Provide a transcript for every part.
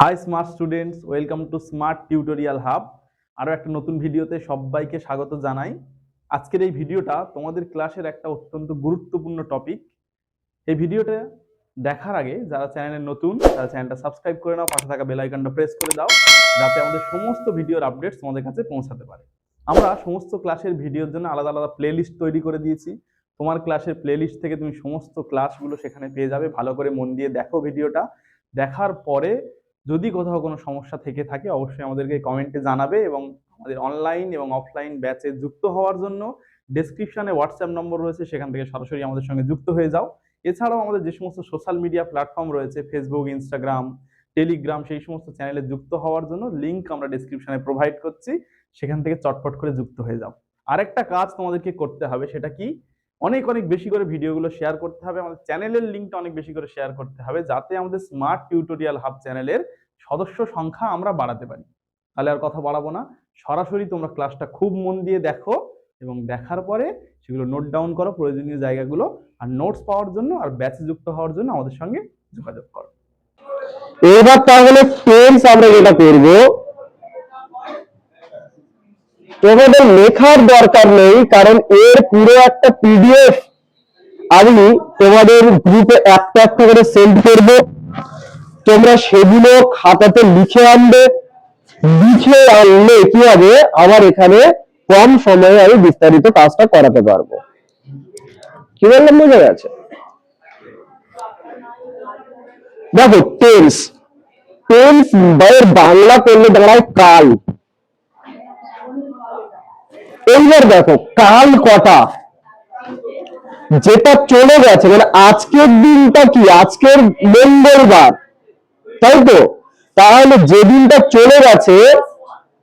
High smart students, welcome to smart tutorial hub. আরও একটা নতুন ভিডিওতে সবাইকে স্বাগত জানাই। আজকের এই ভিডিওটা তোমাদের ক্লাসের একটা অত্যন্ত গুরুত্বপূর্ণ টপিক। এই ভিডিওটা দেখার আগে যারা চ্যানেলে নতুন তারা চ্যানেলটা সাবস্ক্রাইব করে নাও, পাশে থাকা বেল আইকনটা প্রেস করে দাও যাতে আমাদের সমস্ত ভিডিওর আপডেটস তোমাদের কাছে পৌঁছাতে পারে। আমরা সমস্ত ক্লাসের ভিডিওর জন্য আলাদা আলাদা প্লেলিস্ট তৈরি করে দিয়েছি। তোমার ক্লাসের প্লেলিস্ট থেকে তুমি সমস্ত ক্লাসগুলো সেখানে পেয়ে যাবে। ভালো করে মন দিয়ে দেখো ভিডিওটা। দেখার পরে যদি কোথাও কোনো সমস্যা থেকে থাকে অবশ্যই আমাদেরকে কমেন্টে জানাবে, এবং আমাদের অনলাইন এবং অফলাইন ব্যাচে যুক্ত হওয়ার জন্য ডেসক্রিপশনে হোয়াটসঅ্যাপ নম্বর রয়েছে, সেখান থেকে সরাসরি আমাদের সঙ্গে যুক্ত হয়ে যাও। এছাড়াও আমাদের যে সমস্ত সোশ্যাল মিডিয়া প্ল্যাটফর্ম রয়েছে, ফেসবুক, ইনস্টাগ্রাম, টেলিগ্রাম, সেই সমস্ত চ্যানেলে যুক্ত হওয়ার জন্য লিঙ্ক আমরা ডেসক্রিপশনে প্রোভাইড করছি, সেখান থেকে চটপট করে যুক্ত হয়ে যাও। আরেকটা কাজ তোমাদেরকে করতে হবে, সেটা কি, অনেক অনেক বেশি করে ভিডিওগুলো শেয়ার করতে হবে। আমাদের চ্যানেলের লিঙ্কটা অনেক বেশি করে শেয়ার করতে হবে, যাতে আমাদের স্মার্ট টিউটোরিয়াল হাব চ্যানেলের সদস্য সংখ্যা আমরা বাড়াতে পারি। তাহলে আর কথা বাড়াবো না, সরাসরি তোমরা ক্লাসটা খুব মন দিয়ে দেখো এবং দেখার পরে সেগুলো নোট ডাউন করো প্রয়োজনীয় জায়গাগুলো, আর নোটস পাওয়ার জন্য আর ব্যাচে যুক্ত হওয়ার জন্য আমাদের সঙ্গে যোগাযোগ করো। এবার তাহলে টেন্স আমরা যেটা করব, তোমাদের লেখার দরকার নেই, কারণ এর পুরো একটা পিডিএফ আমি তোমাদের গ্রুপে একটা একটা করে সেন্ড করব। তোমরা সেগুলো খাতাতে লিখে আনবে। লিখে আনলে কি হবে, আমার এখানে কম সময়ে আমি বিস্তারিত কাজটা করাতে পারবো। কি বললাম, বোঝা গেছে? দেখো, টেন্স টেন্স বাংলা করলে দাঁড়ায় কাল। এইবার দেখো, কাল কটা, যেটা চলে গেছে, মানে আজকের দিনটা কি, আজকের মঙ্গলবার, তাই তো? তাহলে যে দিনটা চলে গেছে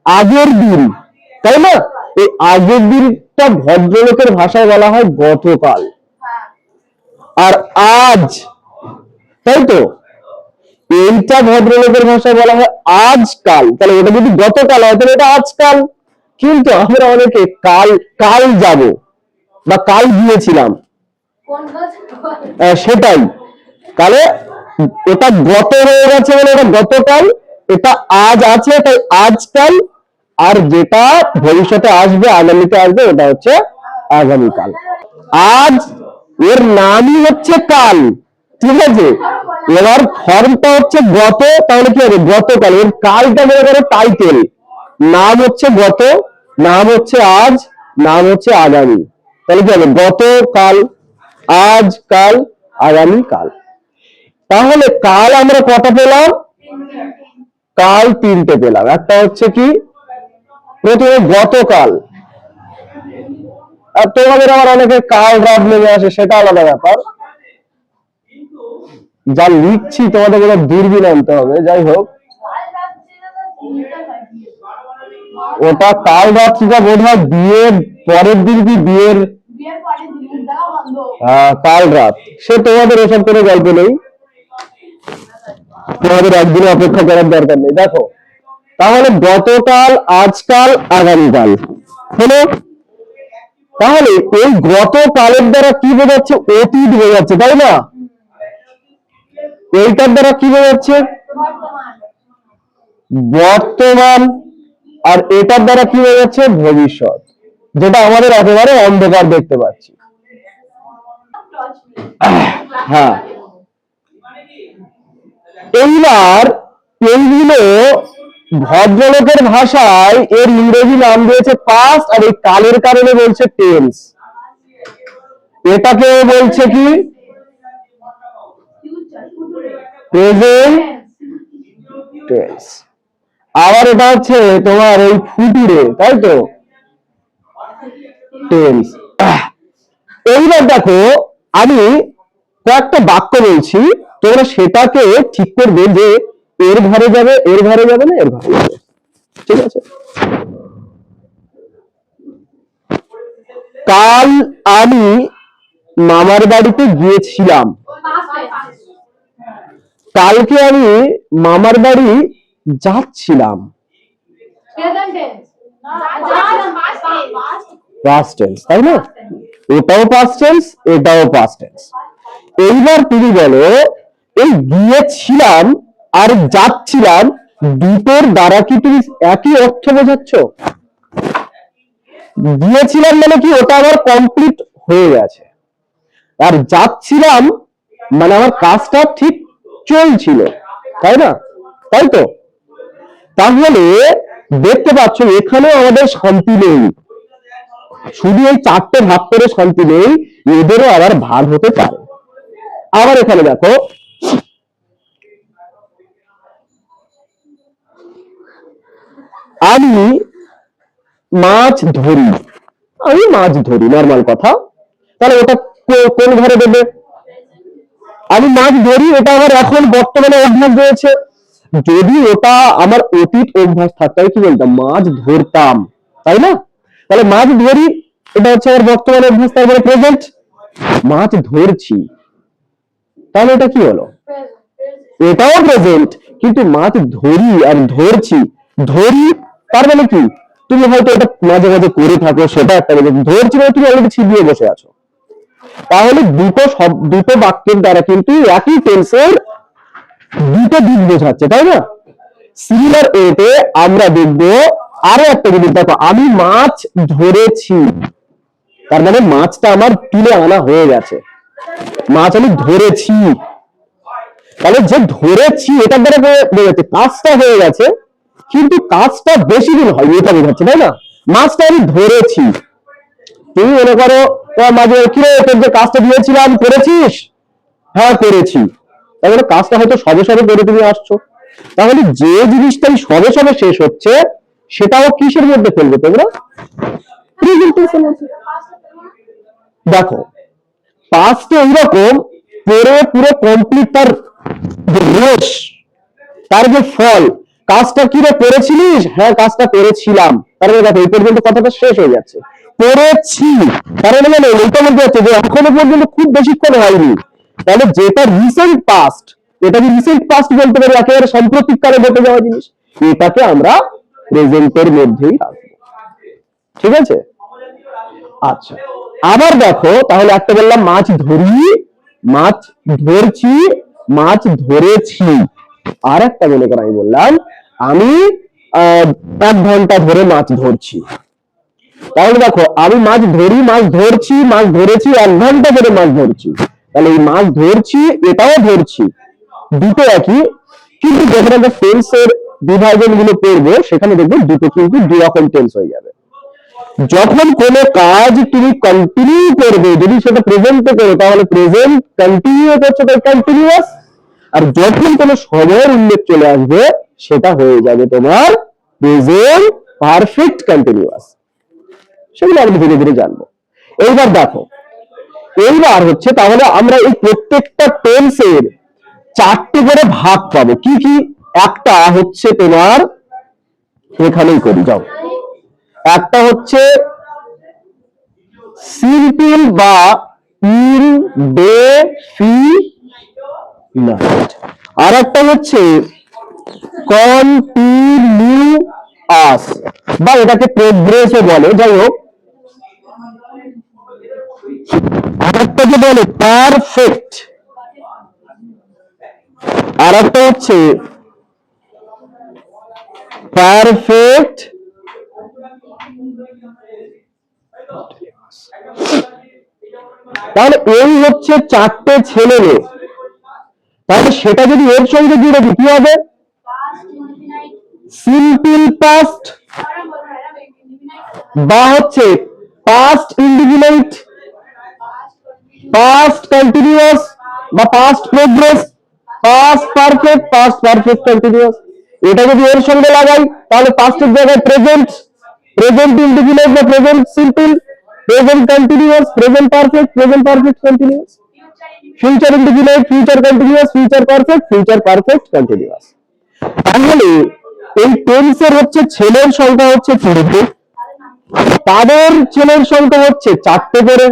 আগের দিন, তাই না? এই আগের দিনটা ভদ্রলোকের ভাষায় বলা হয় গতকাল। আর আজ, তাই তো, এইটা ভদ্রলোকের ভাষায় বলা হয় আজকাল। তাহলে এটা যদি গতকাল হয় তাহলে এটা আজকাল। কিন্তু আমরা অনেকে কাল কাল যাব বা কাল গিয়েছিলাম, সেটাই। তাহলে এটা গত হয়ে গেছে বলে এটা গতকাল, এটা আজ আছে তাই আজকাল, আর যেটা ভবিষ্যতে আসবে, আগামীতে আসবে, ওটা হচ্ছে আগামীকাল। আজ এর নামই হচ্ছে কাল, ঠিক আছে? এবার ফর্মটা হচ্ছে গত, তাহলে কি হবে, গতকাল। এর কালটা মনে করো টাইটেল, নাম হচ্ছে গত, নাম হচ্ছে আজ, নাম হচ্ছে আগামী। তাহলে কি হবে, গতকাল, আজ, কাল, আগামী কাল। তাহলে কাল আমরা কটা পেলাম? কাল তিনটে পেলাম। একটা হচ্ছে কি, প্রথমে গতকাল। আর তোমাদের আবার অনেকে কাল রাত নেমে আসে, সেটা আলাদা ব্যাপার। যা লিখছি তোমাদের কোনো দূরবীন আনতে হবে। যাই হোক, ওটা কাল রাত্রিটা বোধ হয় বিয়ের পরের দিন, কি বিয়ের কাল রাত, সে তোমাদের ওসব কোনো গল্প নেই, তোমাদের একদিনে অপেক্ষা করার দরকার নেই। দেখো, তাহলে গতকাল, আজকাল, আগামীকাল হলো। তাহলে এই গতকালের দ্বারা কি বোঝাচ্ছে, অতীত বোঝাচ্ছে, তাই না? এইটার দ্বারা কি বোঝাচ্ছে, বর্তমান। আর এটার দ্বারা কি বোঝাচ্ছে, ভবিষ্যৎ, যেটা আমাদের একেবারে অন্ধকার দেখতে পাচ্ছি। হ্যাঁ, এইবার এইগুলো ভদ্রলোকের ভাষায় এর ইংরেজি নাম দিয়েছে পাস্ট, আর এই কালের কারণে বলছে টেন্স। এটাকে বলছে কি, প্রেজেন্ট টেন্স। আবার এটা হচ্ছে তোমার এই ফুতুরে, তাই তো, টেন্স। এইবার দেখো, আমি কয়েকটা বাক্য বলছি, তোমরা সেটাকে ঠিক করবে যে এর ঘরে যাবে, এর ঘরে যাবে না, এর ঘরে যাবে, ঠিক আছে? কাল আমি মামার বাড়িতে গিয়েছিলাম। কালকে আমি মামার বাড়ি যাচ্ছিলাম। পাস্ট টেন্স, তাই না? এটাও পাস্ট টেন্স, এটাও পাস্ট টেন্স। এইবার তুমি বলো, এই গিয়েছিলাম আর যাচ্ছিলাম, দুটোর দ্বারা কি তুমি একই অর্থ বোঝাচ্ছ? গিয়েছিলাম মানে কি ওটা আমার কমপ্লিট হয়ে গেছে, আর যাচ্ছিলাম মানে আমার কাজটা ঠিক চলছিল, তাই না? তাই তো? তাহলে দেখতে পাচ্ছ এখানে আমাদের শান্তি নেই, শুধু এই চারটে ভাগ করে শান্তি নেই, এদেরও আবার ভাগ হতে পারে। আবার এখানে দেখো, আমি মাছ ধরি, আমি মাছ ধরি, নর্মাল কথা। তাহলে ওটা কোন ঘরে দেবে? আমি মাছ ধরি, এটা আমার এখন বর্তমানে অভ্যাস রয়েছে। যদি ওটা আমার অতীত অভ্যাস থাকতো কি বলতাম, মাছ ধরতাম, তাই না? তাহলে মাছ ধরি এটা হচ্ছে আমার বর্তমানে অভ্যাস, তারপরে প্রেজেন্ট মাছ ধরছি, তাহলে এটা কি হলো? এটাও প্রেজেন্ট, কিন্তু মাছ ধরি আর ধরছি, ধরি তার মানে কি তুমি হয়তো এটা মাঝে মাঝে করে থাকো, সেটা একটা ধরছি মানে তুমি অলরেডি ছিপিয়ে বসে আছো। তাহলে দুটো বাক্যের দ্বারা কিন্তু একই টেন্সের দুটো দিক বোঝাচ্ছে, তাই না? সিমিলার ওয়েতে আমরা দেখবো আরো একটা জিনিস, দেখো আমি মাছ ধরেছি, তার মানে মাছটা আমার তুলে আনা হয়ে গেছে, মাছ আমি ধরেছি। তাহলে যে ধরেছি এটার দ্বারা বোঝাচ্ছে কাজটা হয়ে গেছে, কিন্তু কাজটা বেশি দিন হয়নি, এটা বোঝাচ্ছে, তাই না? মাছটা আমি ধরেছি। তুমি মনে করো মাঝে কিরে তোর যে কাজটা দিয়েছিলাম করেছিস? হ্যাঁ করেছি। তাহলে কাজটা হয়তো সবে সবে করে তুমি আসছো, তাহলে যে জিনিসটাই সবে সবে শেষ হচ্ছে সেটাও কিসের মধ্যে ফেলবে তোমরা? প্রেজেন্ট টেন্সের মধ্যে। দেখো পাস্টে এইরকম পরে পুরো কমপ্লিট তার যে রেশ, তার যে ফল, কাজটা কি রে করেছিলিস? হ্যাঁ কাজটা করেছিলাম, তারপরে দেখো এই পর্যন্ত কথাটা শেষ হয়ে যাচ্ছে, করেছি, কারণ মানে এইটা বলতে হচ্ছে যে এখনো পর্যন্ত খুব বেশিক্ষণ হয়নি। তাহলে যেটা রিসেন্ট পাস্ট, এটাকে রিসেন্ট পাস্ট বলতে পারি, একেবারে সাম্প্রতিক কালে ঘটে যাওয়া জিনিস, এটাকে আমরা প্রেজেন্টের মধ্যেই রাখবো, ঠিক আছে? আচ্ছা আবার দেখো, তাহলে একটা বললাম মাছ ধরি, মাছ ধরছি, মাছ ধরেছি। আর একটা মনে করো আমি বললাম আমি 1 ঘন্টা ধরে মাছ ধরছি। তাহলে দেখো আমি মাছ ধরি, মাছ ধরছি, মাছ ধরেছি, 1 ঘন্টা ধরে মাছ ধরছি। তাহলে এই মাছ ধরছি এটাও ধরছি, দুটো একই, কিন্তু যখন আমরা টেন্সের বিভাজন গুলো করবো সেখানে দেখবো দুটো কিন্তু দুই রকম টেন্স হয়ে যাবে। যখন কোনো কাজ তুমি কন্টিনিউ করবে, যদি সেটা প্রেজেন্টে করো তাহলে প্রেজেন্ট কন্টিনিউ করছে তাই কন্টিনিউয়াস, আর যখন কোনো সময়ের উল্লেখ চলে আসবে সেটা হয়ে যাবে তোমার প্রেজেন্ট পারফেক্ট কন্টিনিউয়াস। সেগুলো আমরা ধীরে ধীরে জানবো। এইবার দেখো, এইবার হচ্ছে তাহলে আমরা এই প্রত্যেকটা টেন্সের 4টে করে ভাগ পাবো। কি কি? একটা হচ্ছে তোমার এখানেই করি, যাও, একটা হচ্ছে সিম্পল বা ইনডেফিনাইট, আর একটা হচ্ছে কন্টিনিউয়াস বা এটাকে প্রোগ্রেসও বলে, যাই হোক। আর একটাকে বলে পারফেক্ট, আর একটা হচ্ছে পারফেক্ট তাহলে এই হচ্ছে 4টে ছেলে মেয়ে। তাহলে সেটা যদি এর সঙ্গে জুড়ে দিই কি হবে? সিম্পল পাস্ট বা হচ্ছে পাস্ট ইনডিফিনাইট, পাস্ট কন্টিনিউয়াস বা past progress, past perfect, past perfect continuous. এটা যদি এর সঙ্গে লাগাই তাহলে পাস্টের জায়গায় প্রেজেন্ট, প্রেজেন্ট ইনডিফিনাইট বা present simple, present continuous, present perfect, present perfect continuous, future indefinite, future continuous, future perfect, future perfect continuous. তাহলে এই টেন্সের হচ্ছে ছেলের সংখ্যা হচ্ছে 3টে, তাদের ছেলের সংখ্যা হচ্ছে 4টে করে।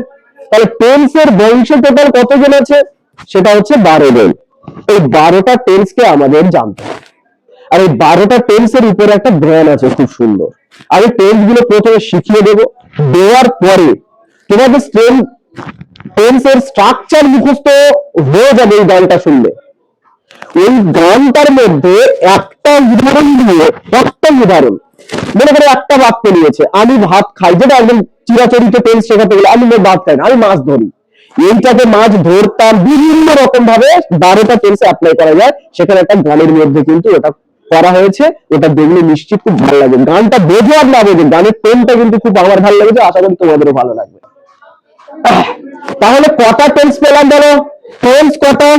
তাহলে টেন্সের বংশ টোটাল কতজন আছে? সেটা হচ্ছে 12 জন। এই 12টা টেন্সকে আমাদের জানতে হবে, আর এই 12টা টেন্সের উপরে একটা জ্ঞান আছে খুব সুন্দর। আমি টেন্স গুলো প্রথমে শিখিয়ে দেবো, দেওয়ার পরে তোমাদের টেন্সের স্ট্রাকচার মুখস্থ হয়ে যাবে এই গানটা শুনলে। এই গানটার মধ্যে একটা উদাহরণ দিয়ে, একটা উদাহরণ মনে করে একটা বাক্য নিয়েছে, আমি ভাত খাই, যেটা একদম চিরাচরিত টেন্স শেখাতে গেলে আমি ভাত খাই না, আমি মাছ ধরি, এইটাকে মাছ ধরতাম, বিভিন্ন রকম ভাবে 12টা টেন্সে অ্যাপ্লাই করা যায়। সেখানে একটা গানের মধ্যে কিন্তু ওটা করা হয়েছে, ওটা দেখলে নিশ্চিত খুব ভালো লাগবে। গানটা বোঝো আর না বোঝো, গানের টোনটা কিন্তু খুব আমার ভালো লেগেছে, আশা করি তোমাদেরও ভালো লাগবে। তাহলে কটা টেন্স পেলাম বলো? টেন্স কটা?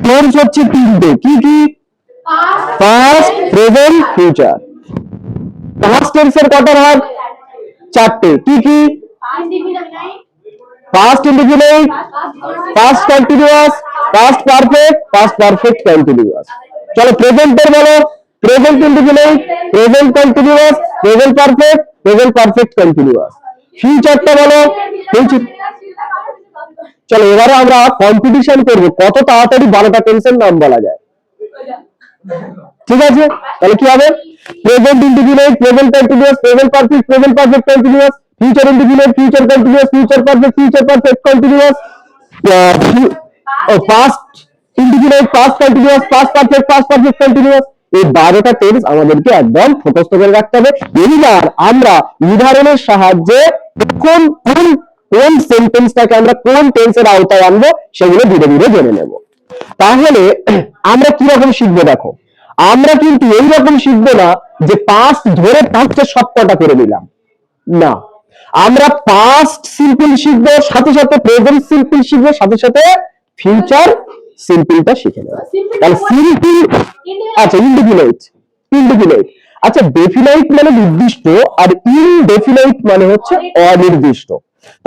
টেন্স হচ্ছে 3টে। কি কি? Past, present, future. পাস্ট টেন্সের কটা ভাগ? 4টে। কি কি? Past indefinite, past continuous, past perfect, past perfect continuous. চলো প্রেজেন্টের বলো। Present indefinite, present continuous, present perfect, present perfect continuous. ফিউচারটা বলো। ফিউচার। চলো এবারে আমরা কম্পিটিশন করব কত তাড়াতাড়ি 12টা টেন্সের নাম বলা যায়। ঠিক আছে, তাহলে কি হবে? Present indefinite, present continuous, present perfect, present perfect continuous, future indefinite, future continuous, future perfect continuous, past indefinite, past continuous, past perfect continuous। এই 12টা টেন্স আমাদেরকে একদম মুখস্থ করে রাখতে হবে। এইবার আমরা উদাহরণের সাহায্যে কোন কোন কোন সেন্টেন্সটাকে আমরা কোন টেন্সের আওতায় আনবো সেগুলো ধীরে ধীরে জেনে নেব। তাহলে আমরা কি রকম শিখবো দেখো, আমরা কিন্তু এইরকম শিখবো না যে পাস্ট ধরে পাঁচটা সবকটা করে নিলাম, না, আমরা পাস্ট সিম্পল শিখবো, সাথে সাথে প্রেজেন্ট সিম্পল শিখবো, সাথে সাথে ফিউচার সিম্পলটা শিখে নেব। তাহলে সিম্পল, আচ্ছা ইনডিফিনাইট, ইনডিফিনাইট, আচ্ছা ডেফিনাইট মানে নির্দিষ্ট, আর ইনডেফিনাইট মানে হচ্ছে অনির্দিষ্ট।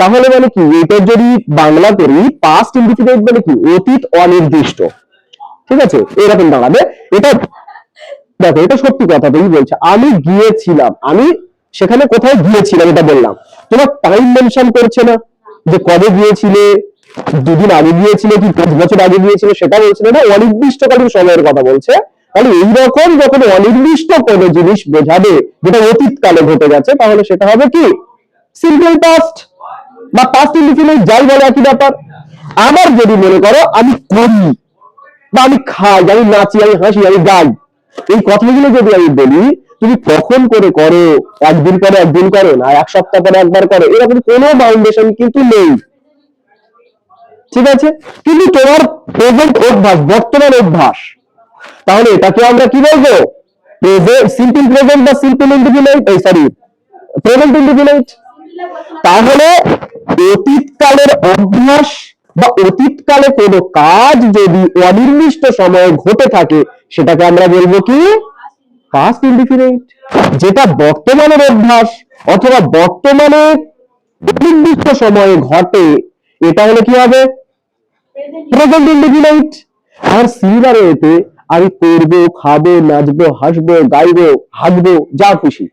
তাহলে মানে কি, এটা যদি বাংলা করি পাস্ট ইনডিফিনাইট মানে কি, অতীত অনির্দিষ্ট। ঠিক আছে, এরকম দাঁড়াবে। এটা দেখো, এটা সত্যি কথা, তুমি বলছো আমি গিয়েছিলাম, আমি সেখানে কোথায় গিয়েছিলাম এটা বললাম, তোমার টাইম মেনশন করছে না যে কবে গিয়েছিলে, 2 দিন আগে গিয়েছিলে কি 5 বছর আগে গিয়েছিলে সেটা বলছে না, অনির্দিষ্টকালীন সময়ের কথা বলছে। তাহলে এইরকম যখন অনির্দিষ্ট কোনো জিনিস বোঝাবে যেটা অতীতকালে ঘটে গেছে, তাহলে সেটা হবে কি সিম্পল পাস্ট বা পাস্ট ইনডিফিনিট, যাই বলে একই ব্যাপার। আবার যদি মনে করো আমি করি বা আমি খাই, আমি নাচি, আমি হাসি, আমি গাই, এই কথাগুলো যদি আমি বলি, তুমি কখন করে করো, একদিন পরে একদিন করো না, 1 সপ্তাহ পরে একবার করো, এরকম কোনো বাউন্ডেশন কিন্তু নেই। ঠিক আছে, কিন্তু তোমার প্রেজেন্ট অভ্যাস, বর্তমান অভ্যাস, তাহলে এটাকে আমরা কি বলবো? সিম্পল প্রেজেন্ট বা সিম্পল ইনডিফিনিট, এই সরি প্রেজেন্ট ইনডিফিনিট। তাহলে অতীতকালের অভ্যাস বা অতীতকালে কোনো কাজ যদি অনির্দিষ্ট সময়ে ঘটে থাকে, সেটাকে আমরা বলবো কি পাস্ট ইনডিফিনিট। যেটা বর্তমানের অভ্যাস অথবা বর্তমানে অনির্দিষ্ট সময়ে ঘটে, এটা হলো কি হবে? Present indefinite. আর সিমিলার ওয়েতে আমি করবো, খাবো, নাচবো, হাসবো, গাইবো, হাঁটবো, যা খুশি,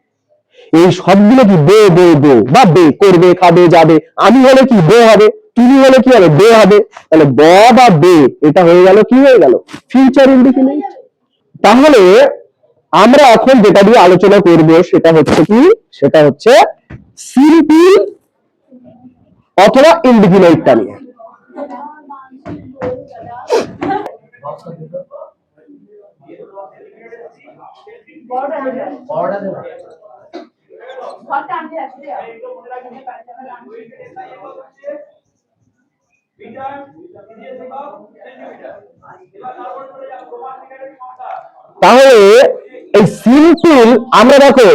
এই সবগুলো কি বে বে বে বা বে, করবে, খাবে, যাবে। আমি হলে কি বে হবে, তুমি হলে কি হবে বে হবে। তাহলে ব বা বে এটা হয়ে গেল, কি হয়ে গেল? Future indefinite. তাহলে আমরা এখন যেটা দিয়ে আলোচনা করব সেটা হচ্ছে কি, সেটা হচ্ছে সিম্পল অথবা ইনডিফিনিটটা নিয়ে। তাহলে এই সিম্পল আমরা দেখো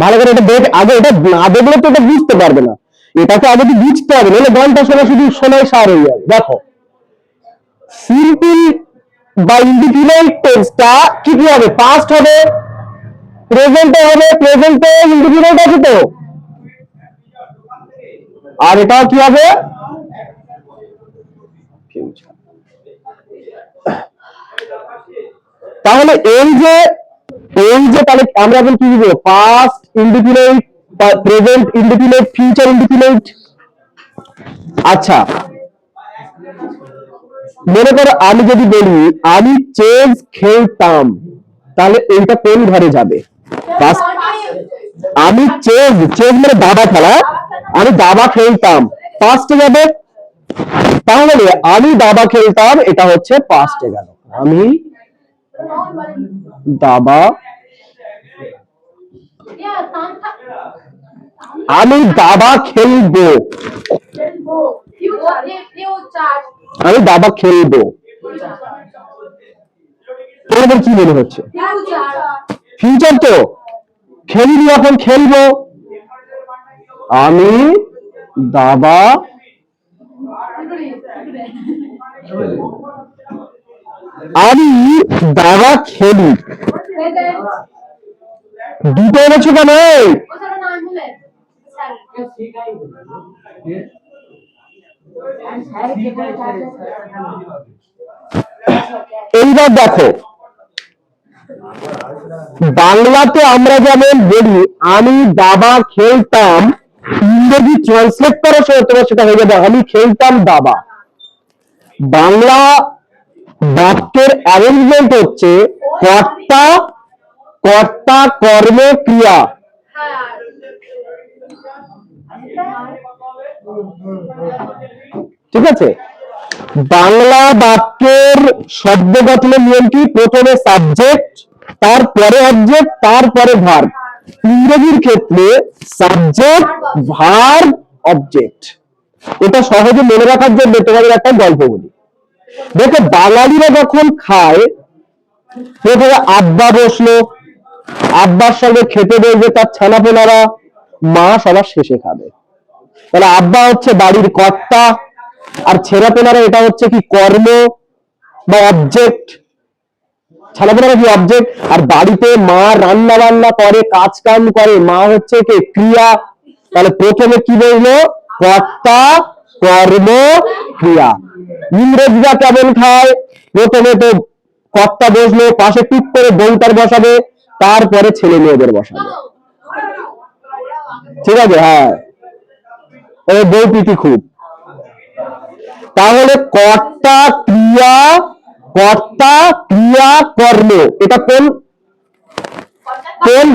ভালো করে এটা দেখ, আগে এটা না দেখলে তো এটা বুঝতে পারবে না, এটাকে আগে তো বুঝতে হবে, নাহলে গানটা শোনা শুধু শোনায় সার হয়ে যাবে। দেখো সিম্পল বা ইনডিফিনাইট টেন্সটা কি কি হবে? পাস্ট হবে, প্রেজেন্টে হবে, প্রেজেন্টে ইনডিফিনাইট আছে তো, আর এটা কি হবে? ফিউচার। তাহলে এই যে তাহলে আমরা এখন কি দিব? Past indefinite, present indefinite, future indefinite. আচ্ছা মনে করো আমি যদি বলি আমি চেস খেলতাম, তাহলে এইটা কোন ঘরে যাবে? আমি চেস, চেস মানে দাবা খেলা, আমি দাবা খেলতাম, পাস্টে যাবে। তাহলে আমি দাবা খেলতাম, এটা হচ্ছে পাস্টে গেল। আমি দাবা আমি দাবা খেলবো, আমি দাবা খেলবো। তোমাদের কি মনে হচ্ছে? ফিউচার তো, খেলিনি এখন খেলবো। আমি দাবা আমি দাবা খেলি, দুটো এনেছো কেন? এইবার দেখো, বাংলাতে আমরা যেমন বলি আমি দাবা খেলতাম, ইংরেজি ট্রান্সলেট করার সময় তোমার সেটা হয়ে যাবে আমি খেলতাম দাবা। বাংলা বাক্যের অ্যারেঞ্জমেন্ট হচ্ছে কর্তা, কর্তা, কর্ম, ক্রিয়া। ঠিক আছে, বাংলা বাক্যের শব্দ গঠনের নিয়ম কি? প্রথমে সাবজেক্ট, তারপরে অবজেক্ট, তারপরে ভার্ব। ইংরেজির ক্ষেত্রে সাবজেক্ট, ভার্ব, অবজেক্ট। এটা সহজে মনে রাখার জন্য তোমাদের একটা গল্প বলি। দেখো, বাঙালিরা যখন খায়, প্রথমে আব্বা বসলো, আব্বার সঙ্গে খেতে বলবে তার ছানাপোনারা, মা সবার শেষে খাবে। তাহলে আব্বা হচ্ছে বাড়ির কর্তা, আর ছেলেপেলারা এটা হচ্ছে কি? কর্ম বা অবজেক্ট। ছেলেপেলারা কি? অবজেক্ট। আর বাড়িতে মা রান্না বান্না করে, কাজ কাম করে, মা হচ্ছে কি? ক্রিয়া। তাহলে প্রথমে কি বললো? কর্তা, কর্ম, ক্রিয়া। ইংরেজরা কেমন খায়? প্রথমে তো কর্তা বসলো, পাশে টুক করে বউটার বসাবে, তারপরে ছেলে মেয়েদের বসাবে। ঠিক আছে? হ্যাঁ, ওই বউ প্রীতি খুব। তাহলে কর্তা, ক্রিয়া, কর্তা, ক্রিয়া, কর্ম, এটা কোন কোন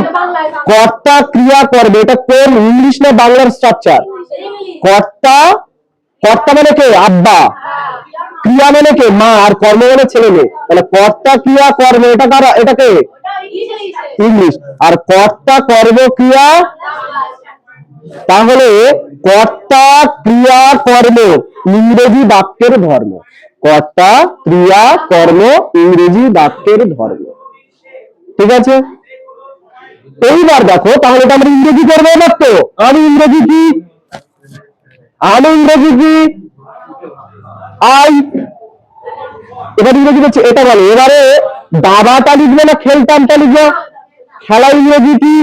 কর্তা, ক্রিয়া, কর্ম, এটা কোন ইংলিশ না বাংলার স্ট্রাকচার? কর্তা, কর্তা মানে কে? আব্বা। ক্রিয়া মানে কে? মা। আর কর্ম মানে ছেলে মেয়ে। তাহলে কর্তা, ক্রিয়া, কর্ম, এটা কারা? এটাকে ইংলিশ। আর কর্তা, কর্ম, ক্রিয়া, তাহলে কর্তা, ক্রিয়া, কর্ম ইংরেজি বাক্যের ধর্ম। কর্তা, ক্রিয়া, কর্ম ইংরেজি বাক্যের ধর্ম। ঠিক আছে, এইবার দেখো, তাহলে এটা আমরা ইংরেজি করবো এবার। তো আমি ইংরেজি কি? আমি ইংরেজি কি? আই। এবার ইংরেজি করছি, এটা বলো। এবারে দাবাটা লিখবে না খেলতামটা লিখবে? খেলা ইংরেজি কি?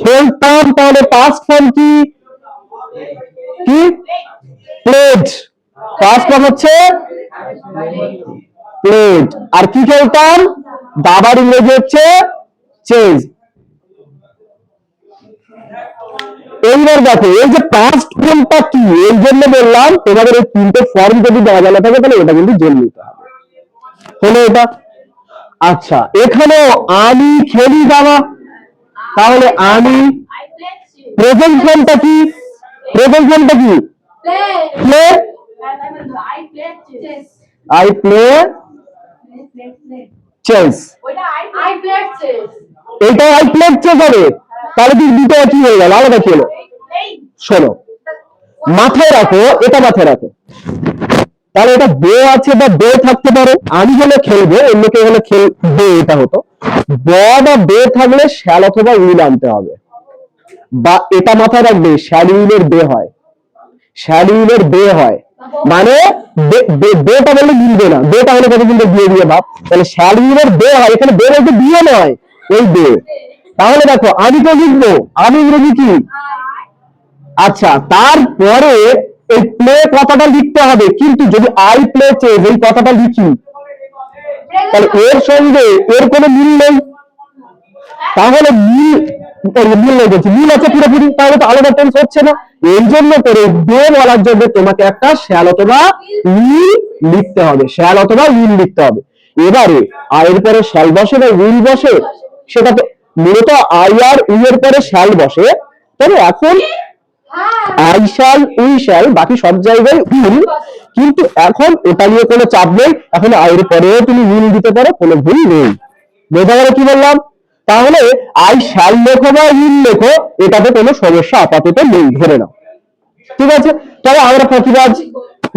খেলতাম। তাহলে পাস্ট ফর্ম কি? কি? প্লেড। পাস্ট ফর্ম হচ্ছে প্লেড। আর কি খেলতাম? দাবার ইংরেজি হচ্ছে চেজ। এইবার দেখো, এই যে পাস্ট ফর্মটা কি, এই জন্য বললাম তোমাদের এই তিনটে ফর্ম যদি দেওয়া জানা থাকে তাহলে এটা কিন্তু জেনে নিতে হবে। হলো এটা। আচ্ছা, এখানে আমি খেলি দাবা, তাহলে আমি প্রেজেন্ট ফর্মটা কি? প্রেজেন্ট ফর্মটা কি? প্লে। I play chess. এটা আই প্লে চেস হবে। তাহলে কি দুটো কি হয়ে গেল? আলাদা কি হলো? শোনো, মাথায় রাখো, এটা মাথায় রাখো। তাহলে এটা বে আছে বা বে থাকতে পারে। আমি হলে খেলবো, অন্য কেউ হলে খেলবে, এটা হতো। ব বা বে থাকলে শ্যাল অথবা উইল আনতে হবে। বা এটা মাথায় রাখবে, শ্যাল উইলের বে হয়, শ্যাল উইলের বে হয়। মানে বেটা বললে মিলবে না, বেটা হলে কত কিন্তু বিয়ে দিয়ে ভাব। তাহলে শ্যাল উইলের বে হয়, এখানে বে বলতে বিয়ে নয়, ওই বে। তাহলে দেখো, আমি তো লিখবো, আমি ইংরেজি কি? আচ্ছা, তারপরে এই প্লে কথাটা লিখতে হবে। কিন্তু যদি আই প্লে চেজ এই কথাটা লিখি, তাহলে এর সঙ্গে এর কোনো মিল নেই। তাহলে মিল নেই বলছি, মিল আছে পুরোপুরি, তাহলে তো আলাদা টেন্স হচ্ছে না। এই জন্য করে বে বলার জন্য তোমাকে একটা শ্যাল অথবা উইল লিখতে হবে, শ্যাল অথবা উইল লিখতে হবে। এবারে আয়ের পরে শ্যাল বসে না উইল বসে, সেটা তো মূলত আই আর ই এর পরে শ্যাল বসে। তবে এখন আই শ্যাল, উই শ্যাল, বাকি সব জায়গায় উইল, কিন্তু এখন ওটা নিয়ে কোনো চাপ নেই, এখন আইয়ের পরেও তুমি উইল দিতে পারো, কোনো ভুল নেই। বোঝা গেল কি বললাম? তাহলে আই শ্যাল লেখো বা উইল লেখো, এটাতে কোনো সমস্যা আপাতত নেই, ধরে নাও। ঠিক আছে, তবে আমরা প্রতিবাদ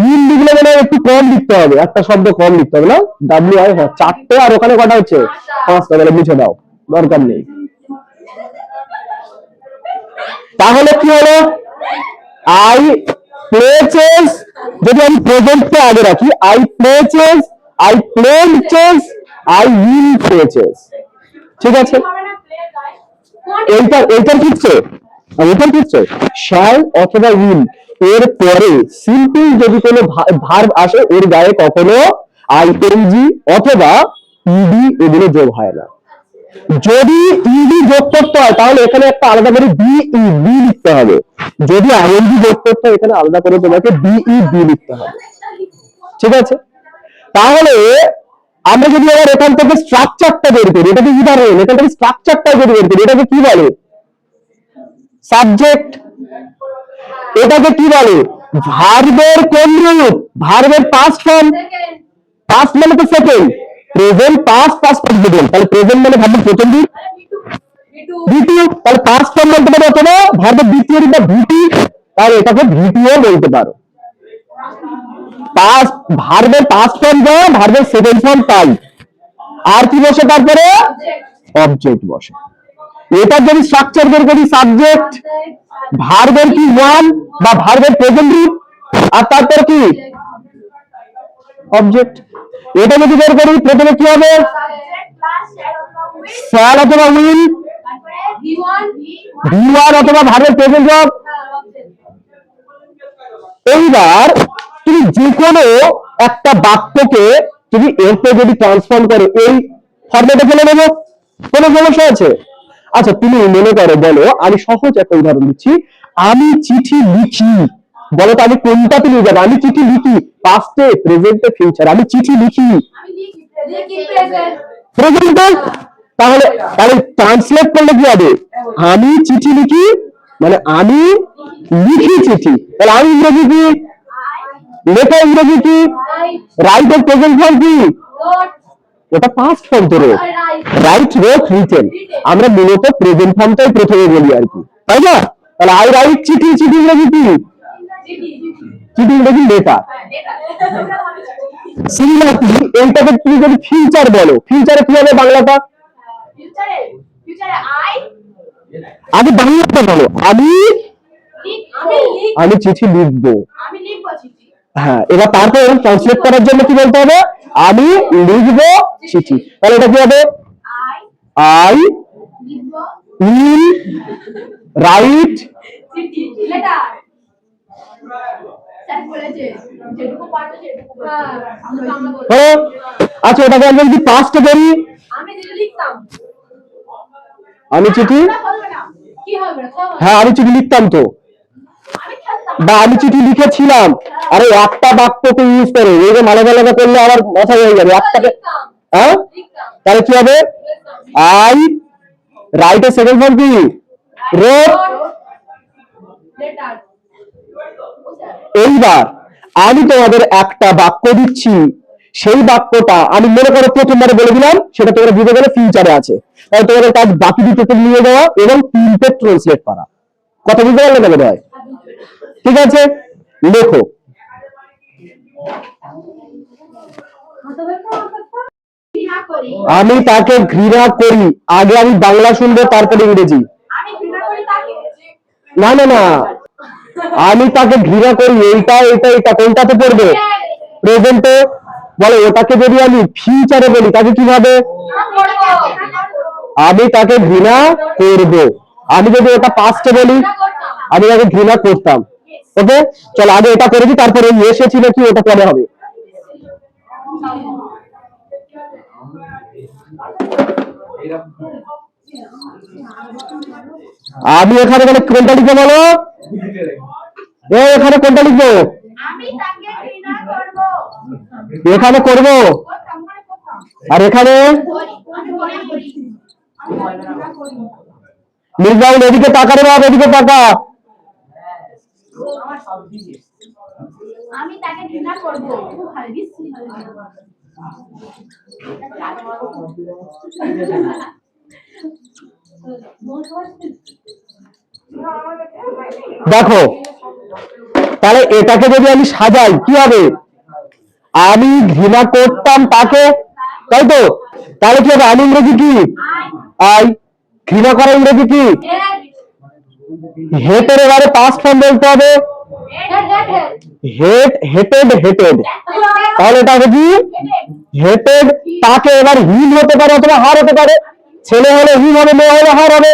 উইল লিখলে মানে একটু কম লিখতে হবে, একটা শব্দ কম লিখতে হবে না, ডাব্লিউ আই, হ্যাঁ 4টে, আর ওখানে কটা হচ্ছে 5টা, মানে মুছে দাও, দরকার নেই। তাহলে কি হলো, আই প্লে চেস, যদি আমি প্রেজেন্টটা আগে রাখি, I play chess, I played chess, I will play chess. ঠিক আছে, এইটার কিচ্ছে, এইটার কিচ্ছে শ্যাল অথবা উইল এর পরে সিম্পল যদি কোনো ভার্ব আসে, ওর গায়ে কখনো আইএনজি অথবা ইডি এগুলো যোগ হয় না। যদি ইডি যোগ করতে হয় তাহলে এখানে একটা আলাদা করে বি লিখতে হবে, যদি আইএনজি যোগ করতে হয় এখানে আলাদা করে তোমাকে বি লিখতে হবে। ঠিক আছে, তাহলে আমরা যদি এবার এখান থেকে স্ট্রাকচারটা বের করি, এটাকে কি ধরে, এখান থেকে স্ট্রাকচারটা যদি বের করি, এটাকে কি বলে, সাবজেক্ট। এটাকে কি বলে, ভার্বের কোন রূপ, ভার্বের পাস্ট ফর্ম, পাস্ট মানে তো second, present past past participle, তাহলে প্রেজেন্ট মানে ভার্বের প্রথম রূপ, দ্বিতীয়, তাহলে পাস্ট ফর্ম বলতে পারো অথবা ভার্বের দ্বিতীয় রূপ বা ভিটি, তাহলে এটাকে ভিটিও বলতে পারো। পাস্ট ভার্বের পাস্ট ফর্ম যা, ভার্বের সেকেন্ড ফর্ম তাই, আর কি বসে তারপরে অবজেক্ট বসে। এটা যদি স্ট্রাকচার বের করি, সাবজেক্ট, ভার্বের কি ওয়ান বা ভার্বের প্রেজেন্ট রূপ, আর তারপর কি অবজেক্ট। এটা যদি বের করি, প্রথমে কি হবে, শ্যাল অথবা উইল, ভি1 অথবা ভার্বের প্রেজেন্ট রূপ। এইবার তুমি যে কোনো একটা বাক্যকে তুমি এরপর যদি ট্রান্সফর্ম করো, এই ফর্মেটে ফেলে নেবো, কোনো সমস্যা আছে? আচ্ছা তুমি মনে করো, বলো, আমি সহজ একটা উদাহরণ দিচ্ছি, আমি চিঠি লিখি, বলো তো আমি কোনটাতে নিয়ে যাবো, আমি চিঠি লিখি পাস্টে, প্রেজেন্টে, ফিউচার, আমি চিঠি লিখি প্রেজেন্টে, তাহলে তাহলে ট্রান্সলেট করলে কি হবে, আমি চিঠি লিখি মানে আমি লিখি চিঠি, তাহলে আমি ইংরেজি কি, লেখা ইংরেজি কি, রাইটের প্রেজেন্ট ফর্ম কি, ওটা পাস্ট ফর্ম তো রোট, রাইট রোট রিটেন, আমরা মূলত প্রেজেন্ট ফর্মটাই প্রথমে বলি আর কি, তাই না? তাহলে আই রাইট চিঠি, চিঠি ইংরেজি কি, চিঠি ইংরেজি লেখা। সিমিলারলি এইটাকে তুমি যদি ফিউচার বলো, ফিউচারে কি হবে বাংলাটা, আগে বাংলাটা বলো, আমি চিঠি লিখবো, হ্যাঁ, এবার তারপর ট্রান্সলেট করার জন্য কি বলতে হবে, আমি লিখবো চিঠি, তাহলে এটা কি হবে, আই উইল রাইট আচ্ছা, এটাকে আমরা যদি পাস্টে করি, আমি চিঠি, হ্যাঁ আমি চিঠি লিখতাম তো, বা আমি চিঠি লিখেছিলাম, আরে একটা বাক্যকে ইউজ করে, এইরকম আলাদা আলাদা করলে আবার মাথা হয়ে যাবে একটাকে, হ্যাঁ, তাহলে কি হবে, আই রাইট এর সেকেন্ড ফর্ম কি, রোট। এইবার আমি তোমাদের একটা বাক্য দিচ্ছি, সেই বাক্যটা আমি মনে করো প্রথমবারে বলে দিলাম, সেটা তোমরা বুঝে গেলে ফিউচারে আছে, তাহলে তোমাদের কাজ বাকি দুটোকে নিয়ে যাওয়া এবং তিনটে ট্রান্সলেট করা, কথা বুঝতে পারলে না বোধ হয়? ঠিক আছে, লেখো, আমি তাকে ঘৃণা করি, আগে আমি বাংলা শুনবো তারপরে ইংরেজি, না না না, আমি তাকে ঘৃণা করি, এইটা এটা এটা কোনটাতে পড়বে, প্রেজেন্টে, বলো ওটাকে যদি আমি ফিউচারে বলি তাকে কিভাবে, আমি তাকে ঘৃণা করব, আমি যদি ওটা পাস্টে বলি আমি তাকে ঘৃণা করতাম। ওকে, চলো আগে এটা করে দিই, তারপরে এসেছিল কি ওটা পরে হবে। আমি এখানে কোনটা লিখবো বলো, এখানে কোনটা লিখবো, এখানে করব, আর এখানে মির্জাউল এদিকে তাকা রে বাপ, এদিকে তাকা, আমি তাকে ঘৃণা করব খুব ভালো বিশ্রী দেখো তাহলে এটাকে যদি আমি সাজাই কি হবে, আমি ঘৃণা করতাম তাকে, তাই তো? তাহলে কি হবে, আমি ইংরেজি কি আই, ঘৃণা করা ইংরেজি কি হেটের, এবারে পাস্ট ফর্ম বলতে হবে হেট, হেটেড, হেটেড। তাহলে এটা হবে কি হেটেড তাকে, এবার হিম হতে পারে অথবা হার হতে পারে, ছেলে হলে হিম হবে, মেয়ে হলে হার হবে,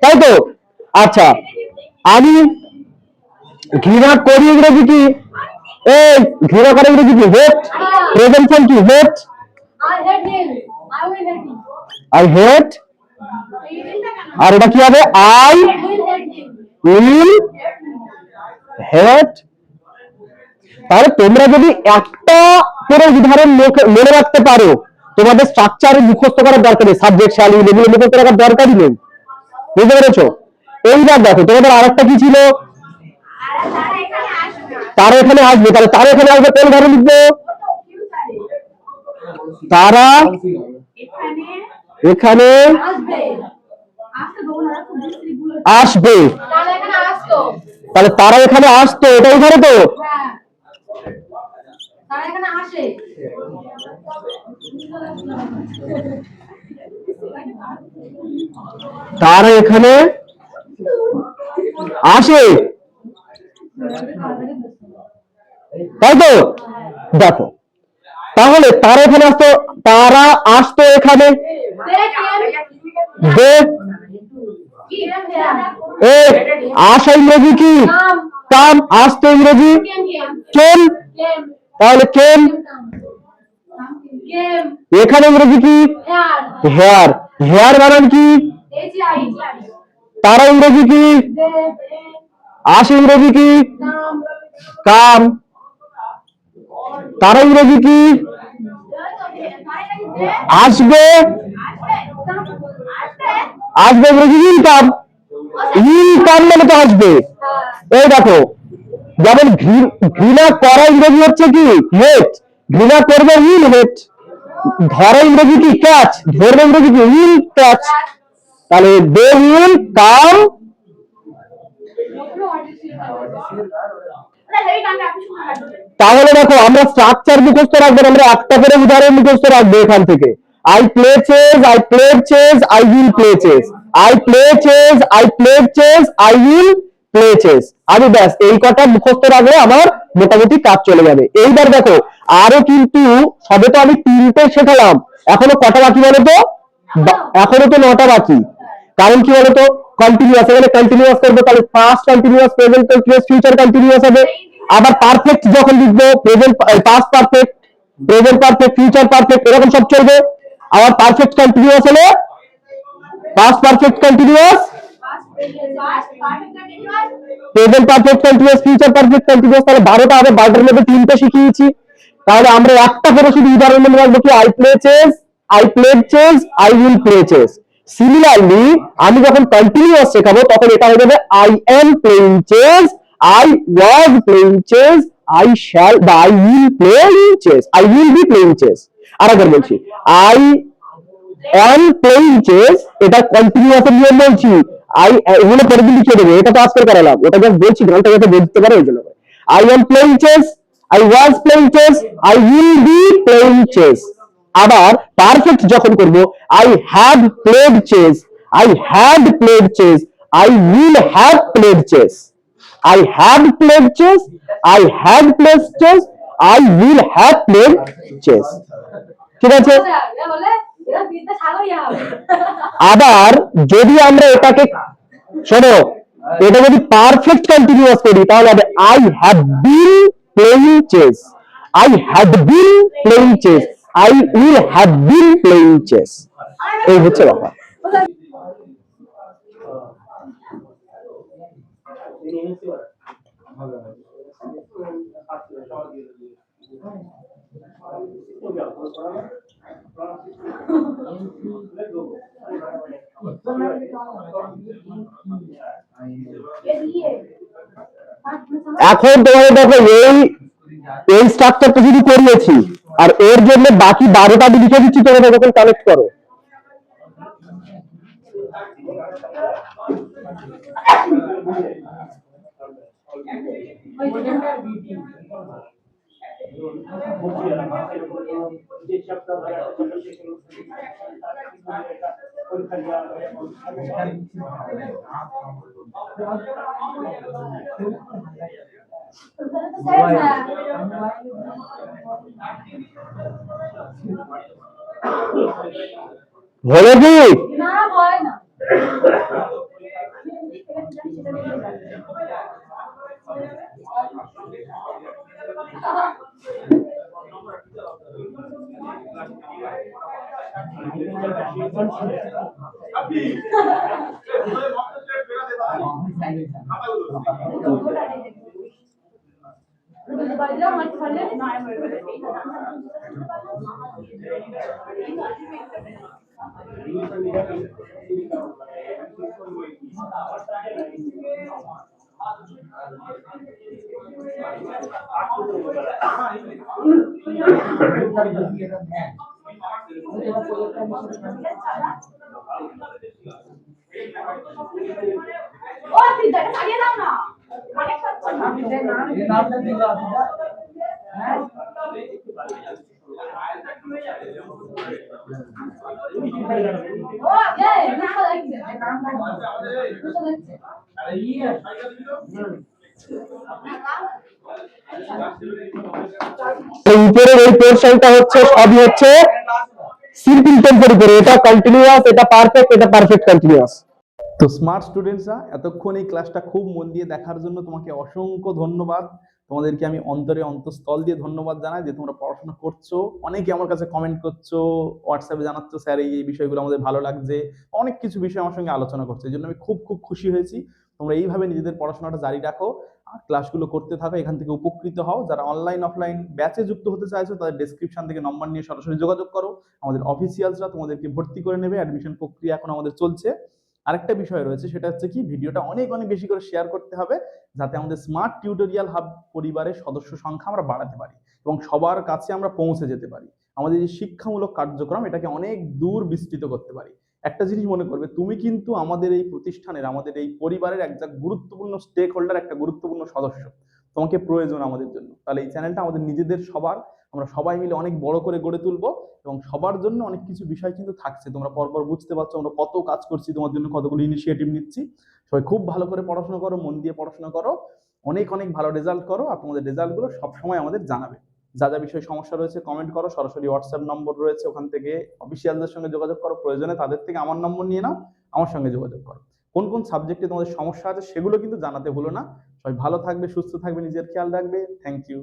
তাই তো? আচ্ছা, আমি ঘৃণা করি ইংরেজি কি, এই ঘৃণা করে ইংরেজি কি হেট, প্রেজেন্ট ফর্ম কি হেট, আই হেট, আর এটা কি হবে আই উইল হেট। তাহলে তোমরা যদি একটা করে উদাহরণ মনে রাখতে পারো, তোমাদের স্ট্রাকচার মুখস্থ করার দরকার নেই, সাবজেক্ট শালী এগুলো মুখস্থ করার দরকারই নেই, বুঝতে পেরেছো? এইবার দেখো তোমাদের আরেকটা কি ছিল, তারা এখানে আসবে, তাহলে তারা এখানে আসবে কোন ঘরে লিখবো, তারা এখানে আসবে, তাহলে তারা এখানে আসতো, এটাই ধরে তো, তারা এখানে আসে, তাই তো? দেখো তাহলে তারা এখানে আসতো, তারা আসতো এখানে, আসা ইংরেজি কি কাম, আসতো ইংরেজি কেম, তাহলে কেম, এখানে ইংরেজি কি হেয়ার, হেয়ার বানান কি, তারা ইংরেজি কি আসে ইংরেজি কি কাম, তারা ইংরেজি কি আসবে, আসবে ইংরেজি ইনকাম, ইনকাম মানে তো আসবে। এই দেখো যেমন ঘৃণা করা ইংরেজি হচ্ছে কি হেট, ঘৃণা করবে উইল হেট, ধরা ইংরেজি কি ক্যাচ, ধরবে ইংরেজি কি উইল ক্যাচ, তাহলে দে উইল কাম, তাহলে দেখো আমরা স্ট্রাকচার মুখস্থ রাখবো, আমরা একটা করে উদাহরণ মুখস্থ রাখবো এখান থেকে, I play chess, I played chess, I will play chess, I play chess, I played chess, I will play chess, আমি ব্যাস এই কটা মুখস্থ রাখলে আমার মোটামুটি কাজ চলে যাবে। এইবার দেখো আরো কিন্তু সবে তো আমি 3টে শেখালাম, এখনো কটা বাকি বলো তো, এখনো তো 9টা বাকি, কারণ কি বলতো কন্টিনিউয়াস, এখানে কন্টিনিউয়াস করবো, তাহলে first continuous, present continuous, future continuous হবে, আবার পারফেক্ট যখন লিখবো present, past perfect, present perfect, future perfect, এরকম সব চলবে। আবার পারফেক্ট কন্টিনিউয়াস হলে past perfect continuous, present perfect continuous, future perfect continuous, তাহলে 12টা হবে, 12টার মধ্যে 3টে শিখিয়েছি। তাহলে আমরা একটা করে শুধু উদাহরণ মনে রাখবো কি I play chess, I played chess, I will play chess. Similarly আমি যখন কন্টিনিউয়াস শেখাবো তখন এটা হয়ে যাবে I am playing chess, I was playing chess, I shall বা I will playing chess, I will be playing chess. আরেকবার বলছি, আই এম প্লেইং চেস, এটা কন্টিনিউয়াস এর নিয়ম বলছি, আই এগুলো পরে দিন লিখে দেবে, এটা তো আজকে করালাম, ওটা জাস্ট বলছি গানটা যাতে বুঝতে পারো ওই জন্য। I am playing chess, I was playing chess, I will be playing chess. আবার পারফেক্ট যখন করব I have played chess, I had played chess, I will have played chess, I have played chess, I had played chess, I will have played chess. ঠিক আছে? আবার যদি আমরা এটাকে শোনো, এটা যদি পারফেক্ট কন্টিনিউয়াস করি তাহলে হবে I have been playing chess, I had been playing chess, I will have been playing chess. এই হচ্ছে ব্যাপার। এখন তোমাদের দেখো এই স্ট্রাকচারটা যদি করিয়েছি আর এর জন্য বাকি 12টা লিখে দিচ্ছি, তোমরা যখন কালেক্ট করো। হলো কি? না হয় না। ও তুই দেখে আগে দাও না, অনেক হচ্ছে ও এই না লাগছে উপরের এই পোর্শনটা হচ্ছে সবই হচ্ছে সিম্পল টেন্সের উপরে। এটা কন্টিনিউয়াস, এটা পারফেক্ট, এটা পারফেক্ট কন্টিনিউয়াস। তো স্মার্ট স্টুডেন্টসরা, এতক্ষণ এই ক্লাসটা খুব মন দিয়ে দেখার জন্য তোমাকে অসংখ্য ধন্যবাদ। তোমাদেরকে আমি অন্তঃস্থল দিয়ে ধন্যবাদ জানাই যে তোমরা পড়াশোনা করছো। অনেকে আমার কাছে কমেন্ট করছো, হোয়াটসঅ্যাপে জানাচ্ছ স্যার এই বিষয়গুলো আমাদের ভালো লাগছে, অনেক কিছু বিষয় আমার সঙ্গে আলোচনা করছো। এই জন্য আমি খুব খুব খুশি হয়েছি। তোমরা এইভাবে নিজেদের পড়াশোনাটা জারি রাখো, আর ক্লাসগুলো করতে থাকো, এখান থেকে উপকৃত হও। যারা অনলাইন অফলাইন ব্যাচে যুক্ত হতে চাইছো তাদের ডেসক্রিপশন থেকে নম্বর নিয়ে সরাসরি যোগাযোগ করো। আমাদের অফিসিয়ালসরা তোমাদেরকে ভর্তি করে নেবে। অ্যাডমিশন প্রক্রিয়া এখন আমাদের চলছে। আরেকটা বিষয় রয়েছে, সেটা হচ্ছে কি, ভিডিওটা অনেক অনেক বেশি করে শেয়ার করতে হবে, যাতে আমাদের স্মার্ট টিউটোরিয়াল হাব পরিবারের সদস্য সংখ্যা আমরা বাড়াতে পারি এবং সবার কাছে আমরা পৌঁছে যেতে পারি। আমাদের যে শিক্ষামূলক কার্যক্রম, এটাকে অনেক দূর বিস্তৃত করতে পারি। একটা জিনিস মনে করবে, তুমি কিন্তু আমাদের এই প্রতিষ্ঠানের, আমাদের এই পরিবারের একটা গুরুত্বপূর্ণ স্টেক হোল্ডার, একটা গুরুত্বপূর্ণ সদস্য। তোমাকে প্রয়োজন আমাদের জন্য। তাহলে এই চ্যানেলটা আমাদের নিজেদের সবার, আমরা সবাই মিলে অনেক বড় করে গড়ে তুলবো এবং সবার জন্য অনেক কিছু বিষয় কিন্তু থাকছে। তোমরা পরপর বুঝতে পারছো আমরা কত কাজ করছি, তোমার জন্য কতগুলো ইনিশিয়েটিভ নিচ্ছি। সবাই খুব ভালো করে পড়াশোনা করো, মন দিয়ে পড়াশোনা করো, অনেক অনেক ভালো রেজাল্ট করো, আর তোমাদের রেজাল্টগুলো সবসময় আমাদের জানাবে। যা যা বিষয়ে সমস্যা রয়েছে কমেন্ট করো, সরাসরি হোয়াটসঅ্যাপ নম্বর রয়েছে, ওখান থেকে অফিসিয়ালদের সঙ্গে যোগাযোগ করো, প্রয়োজনে তাদের থেকে আমার নম্বর নিয়ে নাও, আমার সঙ্গে যোগাযোগ করো। কোন কোন সাবজেক্টে তোমাদের সমস্যা আছে সেগুলো কিন্তু জানাতে ভুলো না। সবাই ভালো থাকবে, সুস্থ থাকবে, নিজের খেয়াল রাখবে। Thank you.